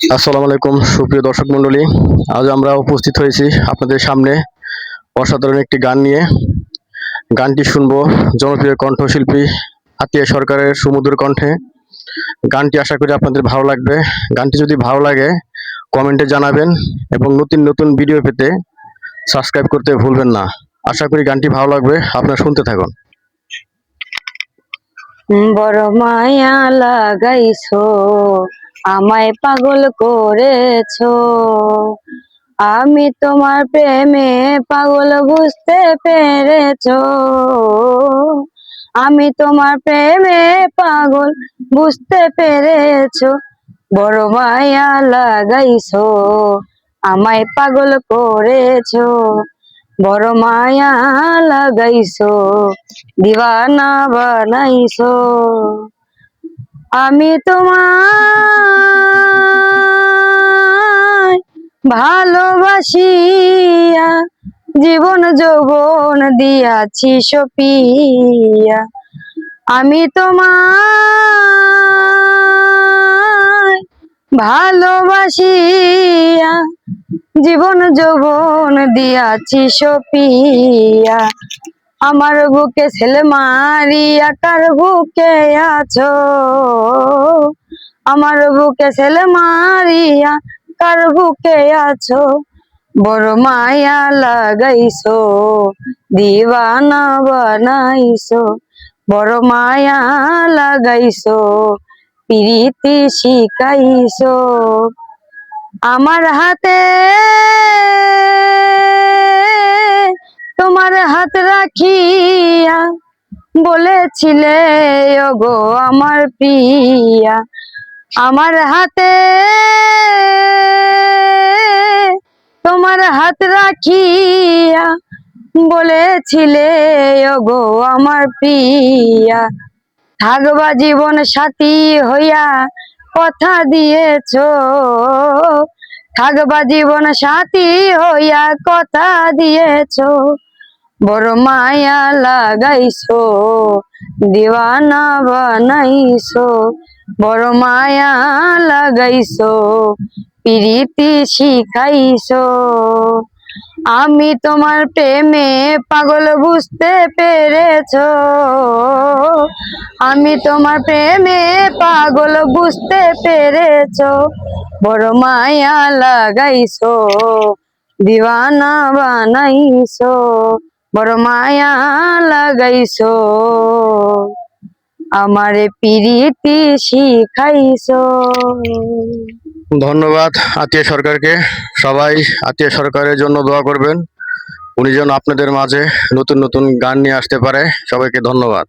আসসালামু আলাইকুম সুপ্রিয় দর্শক মণ্ডলী। আজ আমরা উপস্থিত হয়েছি আপনাদের সামনে অসাধারণ একটি গান নিয়ে। গানটি শুনবো জনপ্রিয় কণ্ঠশিল্পী আতিয়া সরকারের সুমধুর কণ্ঠে। গানটি আশা করি আপনাদের ভালো লাগবে। গানটি যদি ভালো লাগে কমেন্টে জানাবেন এবং নতুন নতুন ভিডিও পেতে সাবস্ক্রাইব করতে ভুলবেন না। আশা করি গানটি ভালো লাগবে, আপনারা শুনতে থাকুন। বড় মায়া লাগাইছো, আমায় পাগল করেছো। আমি তোমার প্রেমে পাগল, বুঝতে পেরেছো। আমি তোমার প্রেমে পাগল, বুঝতে পেরেছো। বড় মায়া লাগাইছো, আমায় পাগল করেছো। বড় মায়া লাগাইছো, দিওয়ানা বানাইছো। আমি তোমায় ভালোবাসিয়া জীবন যৌবন দিয়াছি সপিয়া। আমি তোমায় ভালোবাসিয়া জীবন যৌবন দিয়াছি সপিয়া। আমার বুকে ছেলে মারিয়া কার বুকে আছো। আমার বুকে ছেলে মারিয়া কার বুকে আছো। বড় মায়া লাগাইছো, দিওয়ানা বানাইছো। বড় মায়া লাগাইছো, প্রীতি শিখাইছো। আমার হাতে তোমার হাত রাখিয়া বলেছিলে ওগো আমার প্রিয়া। আমার হাতে তোমার হাত রাখিয়া বলেছিলে ওগো আমার প্রিয়া। থাকবা জীবন সাথী হইয়া কথা দিয়েছো। থাকবা জীবন সাথী হইয়া কথা দিয়েছো। বড় মায়া লাগাইছো, দিওয়ানা বানাইছো। বড় মায়া লাগাইছো, প্রীতি শিখাইছো। আমি তোমার প্রেমে পাগল, বুঝতে পেরেছো। আমি তোমার প্রেমে পাগল, বুঝতে পেরেছো। বড় মায়া লাগাইছো, দিওয়ানা বানাইছো। বড় মায়া লাগাইছো, আমারে প্রীতি শিখাইছো। ধন্যবাদ আতিয়া সরকারকে। সবাই আতিয়া সরকারের জন্য দোয়া করবেন, উনি যেন আপনাদের মাঝে নতুন নতুন গান নিয়ে আসতে পারে। সবাইকে ধন্যবাদ।